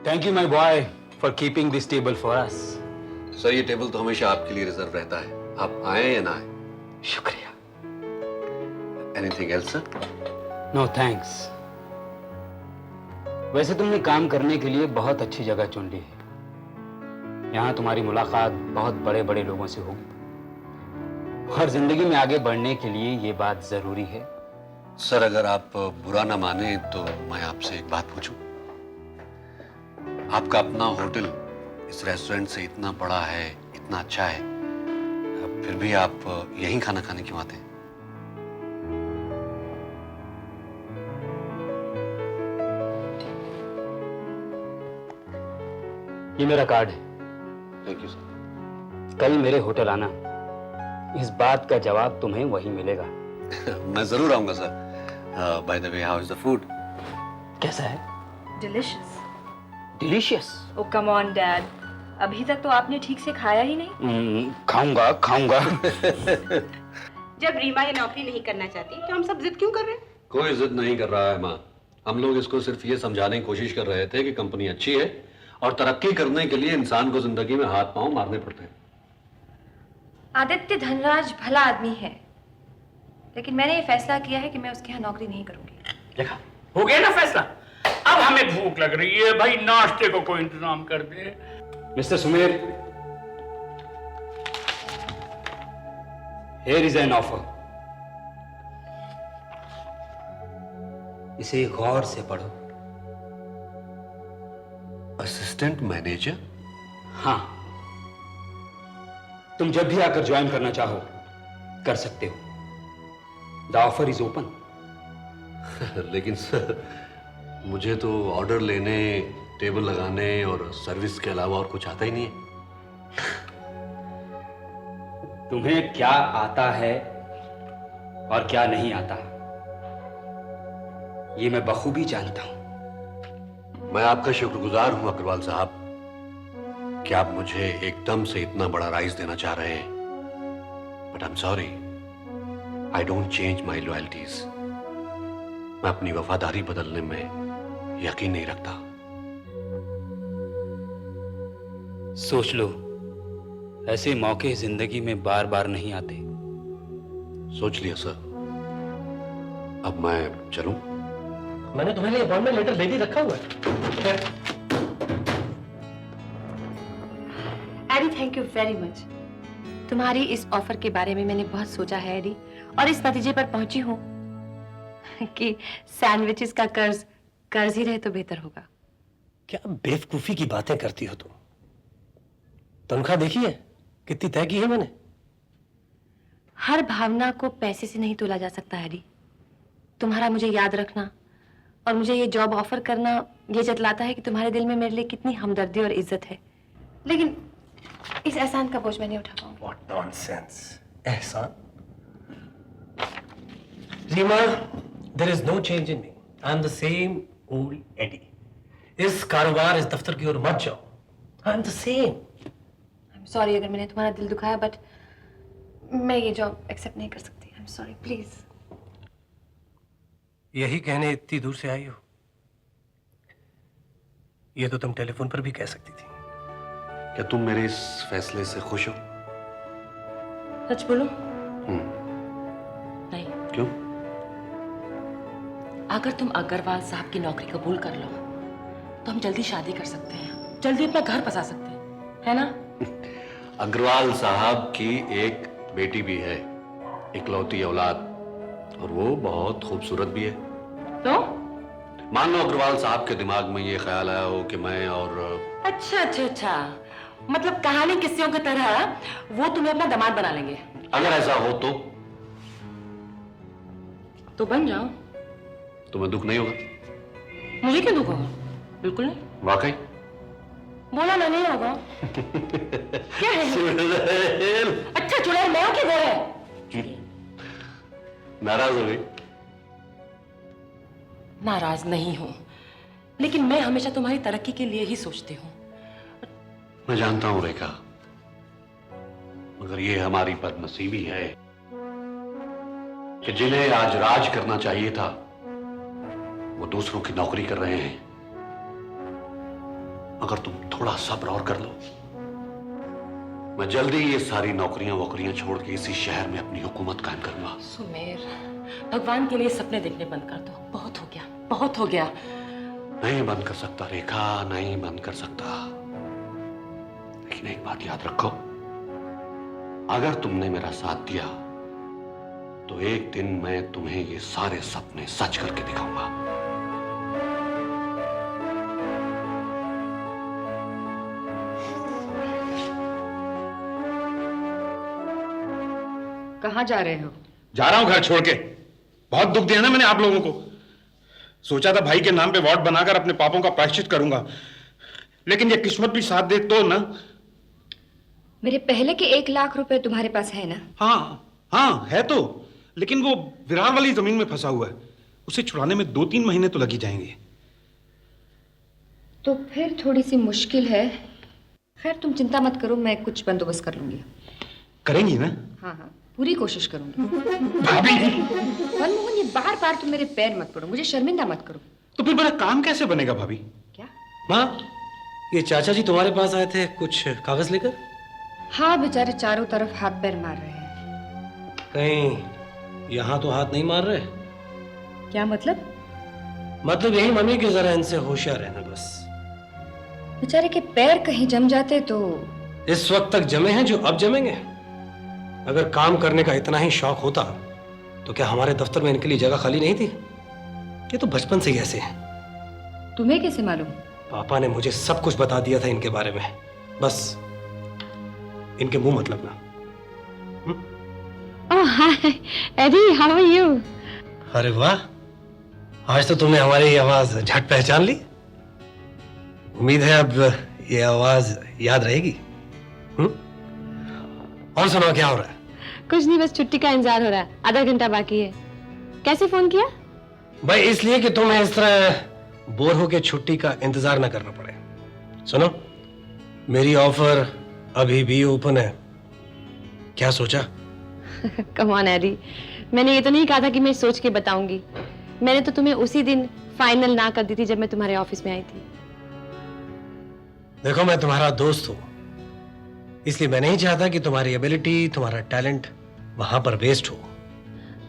Thank you, my boy, for keeping this table for us. Sir ये table तो हमेशा आपके लिए रिजर्व रहता है, आप आए या ना आए। शुक्रिया। Anything else, sir? No thanks. वैसे तुमने काम करने के लिए बहुत अच्छी जगह चुन ली है। यहाँ तुम्हारी मुलाकात बहुत बड़े बड़े लोगों से होगी और जिंदगी में आगे बढ़ने के लिए ये बात जरूरी है। सर अगर आप बुरा ना माने तो मैं आपसे एक बात पूछूं। आपका अपना होटल इस रेस्टोरेंट से इतना बड़ा है, इतना अच्छा है, फिर भी आप यहीं खाना खाने क्यों आते हैं? ये मेरा कार्ड है। Thank you sir. कल मेरे होटल आना, इस बात का जवाब तुम्हें वहीं मिलेगा। मैं जरूर आऊंगा sir. By the way, how is the food? कैसा है? Delicious. Delicious? Oh come on dad, अभी तक तो आपने ठीक से खाया ही नहीं। खाऊंगा खाऊंगा। जब रीमा ये नौकरी नहीं करना चाहती तो हम सब जिद क्यों कर रहे हैं? कोई जिद नहीं कर रहा है माँ। हम लोग इसको सिर्फ ये समझाने की कोशिश कर रहे थे कि कंपनी अच्छी है और तरक्की करने के लिए इंसान को जिंदगी में हाथ पांव मारने पड़ते हैं। आदित्य धनराज भला आदमी है, लेकिन मैंने ये फैसला किया है कि मैं उसके यहाँ नौकरी नहीं करूंगी। देखा, हो गया ना फैसला। अब हमें भूख लग रही है भाई, नाश्ते को कोई इंतजाम कर दे। Mister Sumer, here is an offer. इसे गौर से पढ़ो। Assistant manager? हाँ, तुम जब भी आकर ज्वाइन करना चाहो कर सकते हो। The offer is open. लेकिन सर मुझे तो ऑर्डर लेने, टेबल लगाने और सर्विस के अलावा और कुछ आता ही नहीं है। तुम्हें क्या आता है और क्या नहीं आता, ये मैं बखूबी जानता हूं। मैं आपका शुक्रगुजार हूं अग्रवाल साहब कि आप मुझे एकदम से इतना बड़ा राइज देना चाह रहे हैं, but I am sorry, I don't change my loyalties. मैं अपनी वफादारी बदलने में यकीन नहीं रखता। सोच लो, ऐसे मौके जिंदगी में बार बार नहीं आते। सोच लिया सर। अब मैं चलूं? मैंने तुम्हारे लिए अपॉइंटमेंट लेटर रेडी रखा हुआ है। Eddie, thank you very much. तुम्हारी इस ऑफर के बारे में मैंने बहुत सोचा है एडी, और इस नतीजे पर पहुंची हूं कि सैंडविचेस का कर्ज ही रहे तो बेहतर होगा। क्या बेवकूफी की बातें करती हो तुम? तनख्वाह देखी है कितनी तय की है मैंने? हर भावना को पैसे से नहीं तोला जा सकता एडी। तुम्हारा मुझे याद रखना और मुझे ये जॉब ऑफर करना ये जतलाता है कि तुम्हारे दिल में मेरे लिए कितनी हमदर्दी और इज्जत है, लेकिन इस एहसान का बोझ मैं नहीं उठा पाऊंगी। What nonsense! एहसान? Reema, there is no change in me. I am the same old Eddie. इस कारोबार, इस दफ्तर की ओर मत जाओ। I am the same. I'm sorry अगर मैंने तुम्हारा दिल दुखाया, बट मैं ये जॉब एक्सेप्ट नहीं कर सकती। I'm sorry, please. यही कहने इतनी दूर से आई हो? ये तो तुम टेलीफोन पर भी कह सकती थी। क्या तुम मेरे इस फैसले से खुश हो? सच बोलो? नहीं। क्यों? अगर तुम अग्रवाल साहब की नौकरी कबूल कर लो तो हम जल्दी शादी कर सकते हैं, जल्दी अपना घर बसा सकते हैं, है ना? अग्रवाल साहब की एक बेटी भी है, इकलौती औलाद, और वो बहुत खूबसूरत भी है। तो मान लो अग्रवाल साहब के दिमाग में ये ख्याल आया हो कि मैं और अच्छा अच्छा अच्छा, मतलब कहानी किस्सों की तरह वो तुम्हें अपना दामाद बना लेंगे। अगर ऐसा हो तो बन जाओ। तुम्हें दुख नहीं होगा? मुझे क्यों दुख होगा? बिल्कुल नहीं। वाकई? बोला ना, नहीं होगा। क्या है? अच्छा चुड़ैल मैं हूं कि वो है? नाराज हो गई? नाराज नहीं हूं, लेकिन मैं हमेशा तुम्हारी तरक्की के लिए ही सोचती हूँ। मैं जानता हूं रेखा, मगर ये हमारी बदनसीबी है कि जिन्हें आज राज करना चाहिए था वो दूसरों की नौकरी कर रहे हैं। अगर तुम थोड़ा सब्र और कर लो, मैं जल्दी ये सारी नौकरियां वोकरियां छोड़ के इसी शहर में अपनी हुकूमत कायम करूंगा। सुमेर, भगवान के लिए सपने देखने बंद कर दो। बहुत हो गया, बहुत हो गया। नहीं बंद कर सकता रेखा, नहीं बंद कर सकता। लेकिन एक बात याद रखो, अगर तुमने मेरा साथ दिया तो एक दिन मैं तुम्हें ये सारे सपने सच करके दिखाऊंगा। कहाँ जा रहे हो? जा रहा हूं घर छोड़ के। बहुत दुख दिया ना मैंने आप लोगों को। सोचा था भाई के नाम पे वार्ड बनाकर अपने पापों का प्रायश्चित करूंगा, लेकिन ये किस्मत भी साथ दे तो ना। मेरे पहले के 1 लाख रुपए तुम्हारे पास है ना? हाँ है तो, लेकिन वो विरार वाली जमीन में फंसा हुआ है। उसे छुड़ाने में 2-3 महीने तो लग ही जाएंगे। तो फिर थोड़ी सी मुश्किल है। खैर तुम चिंता मत करो, मैं कुछ बंदोबस्त कर लूंगी। करेंगी ना? हाँ, पूरी कोशिश करूंगी। भाभी, मनमोहन, ये बार बार तुम मेरे पैर मत पड़ो, मुझे शर्मिंदा मत करो। तो फिर मेरा काम कैसे बनेगा भाभी? क्या? माँ, ये चाचा जी तुम्हारे पास आए थे कुछ कागज लेकर? हाँ, बेचारे चारों तरफ हाथ पैर मार रहे हैं। कहीं यहाँ तो हाथ नहीं मार रहे? क्या मतलब? मतलब यही मम्मी की जरा इनसे होशियार रहना बस। बेचारे के पैर कहीं जम जाते तो। इस वक्त तक जमे हैं जो अब जमेंगे। अगर काम करने का इतना ही शौक होता तो क्या हमारे दफ्तर में इनके लिए जगह खाली नहीं थी? ये तो बचपन से ही ऐसे हैं। तुम्हें कैसे मालूम? पापा ने मुझे सब कुछ बता दिया था इनके बारे में। बस इनके मुंह मत लगना। ओह हाय एडी, हाउ आर यू? अरे वाह, आज तो तुमने हमारी आवाज झट पहचान ली। उम्मीद है अब ये आवाज याद रहेगी। और सुनाओ, क्या हो रहा है? कुछ नहीं, बस छुट्टी का इंतजार हो रहा है। आधा घंटा बाकी है। कैसे फोन किया? भाई इसलिए कि तुम्हें इस तरह बोर होके छुट्टी का इंतजार ना करना पड़े। सुनो, मेरी ऑफर अभी भी ओपन है। क्या सोचा? कम ऑन एडी, मैंने ये तो नहीं कहा था कि मैं सोच के बताऊंगी। मैंने तो तुम्हें उसी दिन फाइनल ना कर दी थी जब मैं तुम्हारे ऑफिस में आई थी। देखो, मैं तुम्हारा दोस्त हूं, इसलिए मैं नहीं चाहता कि तुम्हारी एबिलिटी, तुम्हारा टैलेंट वहां पर वेस्ट हो।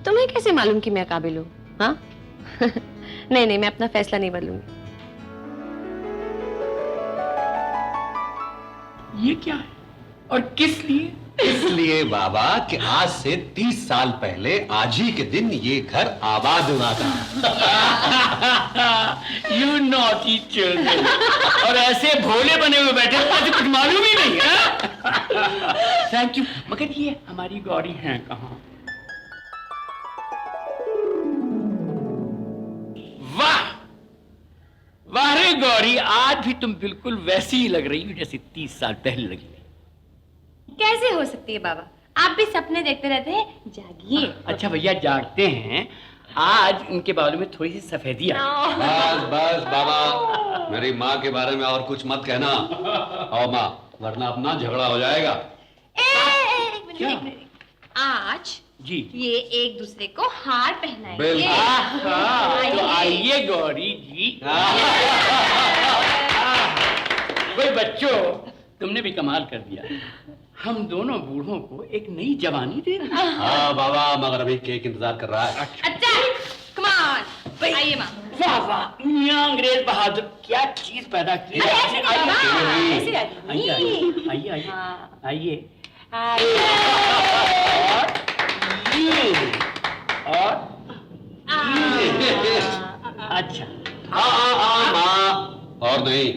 तुम्हें कैसे मालूम कि मैं काबिल हूँ? हाँ? नहीं, मैं अपना फैसला नहीं बदलूंगी। ये क्या है और किस लिए? इसलिए बाबा कि आज से 30 साल पहले आज ही के दिन ये घर आबाद हुआ था। You naughty children. और ऐसे भोले बने हुए बैठे मुझे कुछ मालूम ही नहीं है। Thank you. मगर ये हमारी गौरी है कहाँ? वाह वाह रे गौरी, आज भी तुम बिल्कुल वैसी ही लग रही हो जैसे 30 साल पहले लगी। कैसे हो सकती है बाबा? आप भी सपने देखते रहते हैं, जागिए। अच्छा भैया जागते हैं। आज उनके बालों में थोड़ी सी सफेदी आ गई। बस बस बाबा, मेरी माँ के बारे में और कुछ मत कहना। आओ माँ, वरना अपना झगड़ा हो जाएगा। एक मिनट। आज जी ये एक दूसरे को हार पहनाएंगे। बिल्कुल। तो आइए गौरी जी। भाई बच्चों, तुमने भी कमाल कर दिया। हम दोनों बूढ़ों को एक नई जवानी दे रहे हैं। हाँ बाबा, मगर अभी केक इंतजार कर रहा है। अच्छा, कम ऑन, आइए माँ। वाह वाह, मियां अंग्रेज बहादुर, क्या चीज पैदा की। ऐसे नहीं बाबा, ऐसे आइए आइए आइए आइए। और अच्छा। हाँ माँ, और नहीं,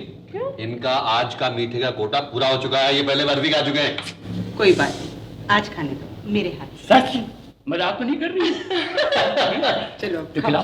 इनका आज का मीठे का कोटा पूरा हो चुका है। ये पहले बार भी खा चुके हैं। कोई बात नहीं, आज खाने दो मेरे हाथ से। सच? मजाक तो नहीं कर रही? चलो तो खिलाओ।